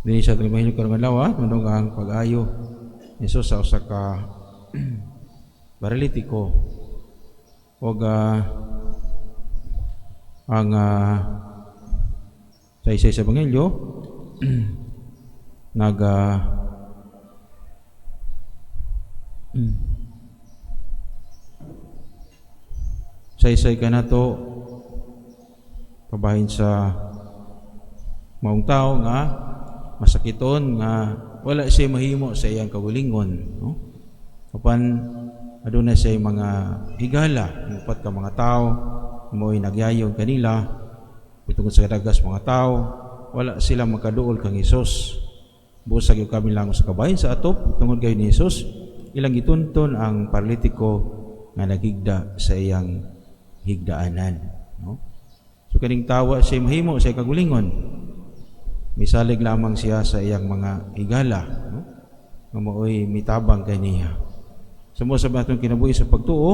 Dili sa itong mahilog karong adlaw, manong ang pag-ayo ni Jesus sa usa ka paralitiko o ang sa isa sa Ebanghelyo saysay ka na to kabahin sa maong tao nga masakiton nga wala siya mahimo sa iyang kabulingon, no? Kapan aduna siya mga higala, upat ka mga tao mo'y nagyayog kanila pitungod sa kadagas mga tao, wala sila makaduol kang Hesus. Busag yung kami lang sa kabahin sa atop tungod kay ni Hesus, ilang gitunton ang paralitiko nga naghigda sa iyang higdaanan, no? So kaning tawa siya mahimo sa kagulingon, misalig lamang siya sa iyang mga higala, no? Nga mooy mitabang kay niya. Sumo sa atong kinabuhi sa pagtuo,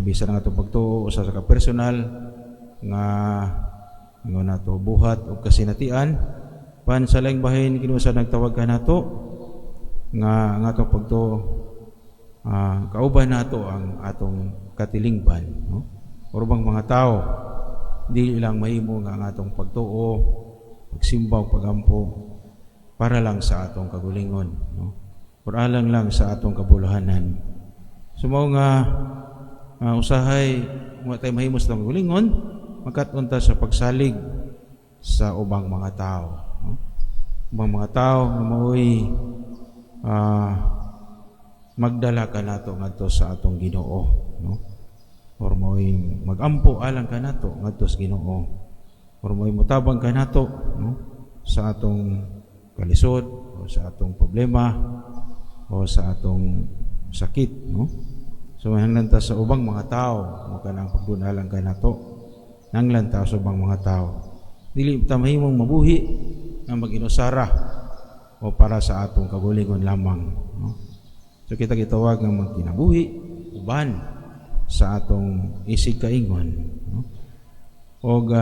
bisa na atong pagtuo sa personal nga nato buhat o kasinatian pan sa laing bahin kinusa nagtawag ka nato nga atong pagtuo kauban nato ang atong katilingban, no? Urubang mga tao di lang mahimo nga ang atong pagtuo, pagsimbaw, pagampo para lang sa atong kagulingon, no? Para lang sa atong kabuluhanan. Sumo nga usahay mo tay mahimo sa atong kagulingon, magkatunta sa pagsalig sa ubang mga tao, no? Ubang mga tao nga mao'y magdala ka nato ngadto sa atong Ginoo, no? Or mo'y magampo alang ka nato ngadto sa Ginoo, or mo'y mutabang ka nato, no? Sa atong kalisod o sa atong problema o sa atong sakit, no? So hanglan ta sa ubang mga tao mo kanang pagdunalang ka nato, hanglan ta sa ubang mga tao dili ta mahimong mabuhi nga mag-inusara o para sa atong kagulingon lamang, no? So kita gitawag nga magkinabuhi uban sa atong isig kaingon, no? Og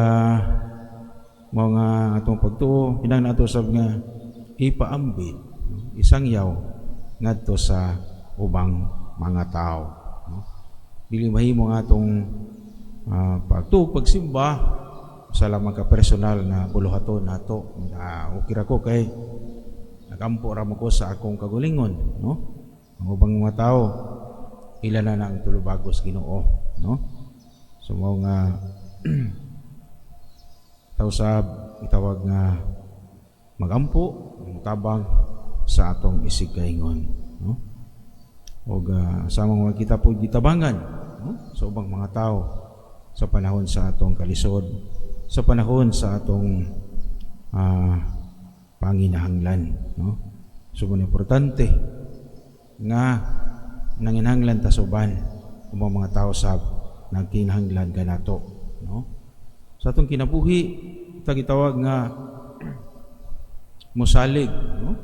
mga atong pagtuo hinang nato sab nga ipaambit, no? Isangyaw ngadto sa ubang mga tao, no? Dili mahimo nga atong pagtuo pagsimba sa lamang ka personal na buluhaton nato okay ra ko kay nagampo ra mo ko sa akong kagulingon, no? Ang ubang mga tao ila na ang tulubagos Ginoo, no? So mao nga tausab itawag nga magampo tabang sa atong isig kaingon, no? Og sama nga kita po gitabangan, no? Sa ubang mga tao sa panahon sa atong kalisod, sa panahon sa atong panginahanglan, no? So importante nga nanginahanglan ta suban ang mga tao sa nagkinahanglan kanato, no? Sa atong kinabuhi gitawag nga mosalig, no?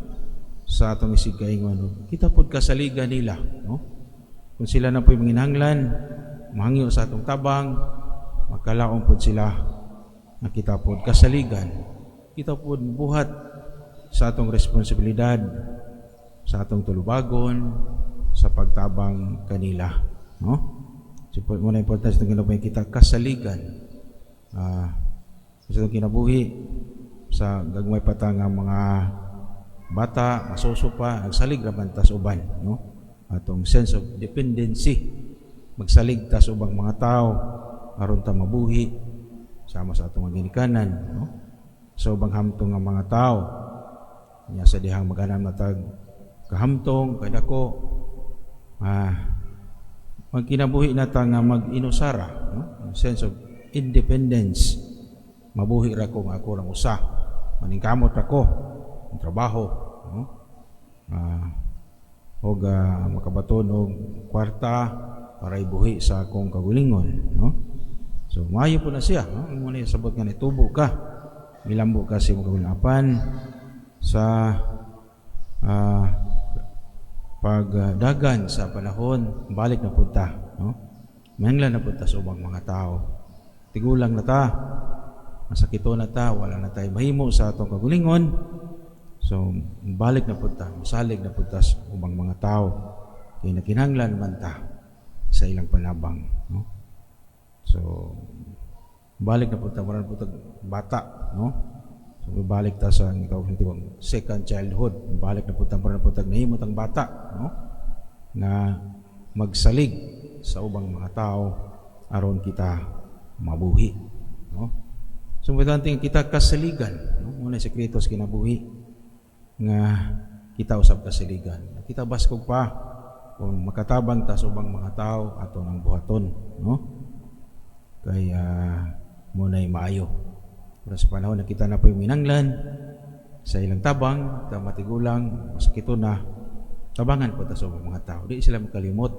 Sa atong isig kaingon kita pod kasaligan nila, no? Kung sila na po'y manginahanglan mahangyo sa atong tabang, magkalaon pod sila na kita pod kasaligan, kita pod buhat sa atong responsibilidad sa atong tulubagon sa pagtabang kanila, no? So mo na importante itong kinabuhi kita kasaligan sa itong kinabuhi sa gagmay patang mga bata masusupa nagsalig raman tas uban, no? Atong sense of dependency magsalig tas ubang mga tao aron ta mabuhi sama sa atong ginikanan, no? Sa ubang hamtong nga mga tao nya sa dihang maghanam na tag kahamtong kay dako magkinabuhi na ta nga mag-inusara, no? Sense of independence, mabuhi ra ko nga ako lang usa, maningkamot ra ko ang trabaho, no? Og makabaton og kwarta para ibuhi sa akong kagulingon, no? So maayo po na siya, no? Mo ni sabot nga nitubo ka milambo ka si magulinapan sa pagdagan sa panahon balik na punta, no? Mahinglan na punta sa ubang mga tao, tigulang na ta masakito na ta, wala na tayo mahimo sa atong kagulingon. So balik na pud ta, masalig na pud ta sa ubang mga tao kay nakinahanglan man ta sa ilang panabang, no? So balik na pud ta, mura na pud ta bata, no? So balik ta sa second childhood, balik na pud ta, mura na pud ta nahimot ang bata, no? Na magsalig sa ubang mga tao aron kita mabuhi, no? So importante kita kasaligan, no? Muna sekreto sa kinabuhi nga kita usab kasaligan. Kita baskog pa kung makatabang ta sa ubang mga tao ato nang buhaton, no? Kaya muna'y maayo. Pero sa panahon na kita na po yung minanglan sa ilang tabang, kita matigulang, masakito na, tabangan po ta sa mga tao. Di sila makalimot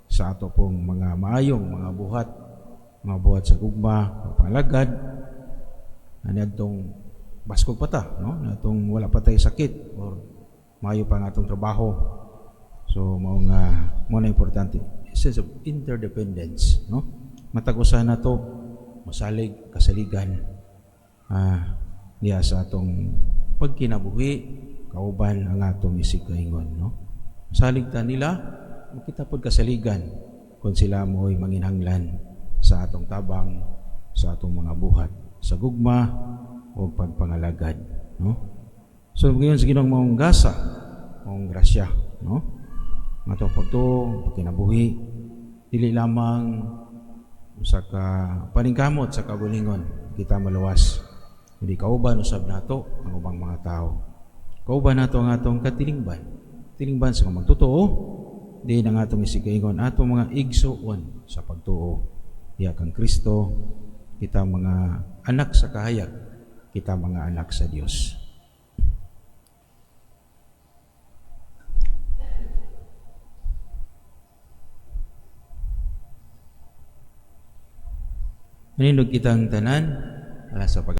sa ato pong mga maayong mga buhat sa gugma, pangalagad, na itong baskog pa ta, no? Na itong wala pa tayo sakit or maayo pa nga itong trabaho. So mao na importante, sense of interdependence, no? Matag-usa na to, masalig, kasaligan niya sa atong pagkinabuhi, kauban ang atong isig-kaingon, no? Masalig ta nila, makita pod kasaligan kung sila mo'y manginhanglan sa atong tabang, sa atong mga buhat, sa gugma o pagpangalagad, no? So ngayon sa Ginoong maong gasa, maong grasya, no? Matong pagkinabuhi, dili lamang sa paningkamot sa kagulingon kita maluwas. Hindi kauban usab nato ang ubang mga tao. Kauban nato ang atong katilingban. Tilingban sa magtotoo, di ang atong isig-kaingon atong mga igsuon sa pagtuo. Diya kang Kristo, kita mga anak sa kahayag, kita mga anak sa Dios. Manindog kitang tanan, alas sa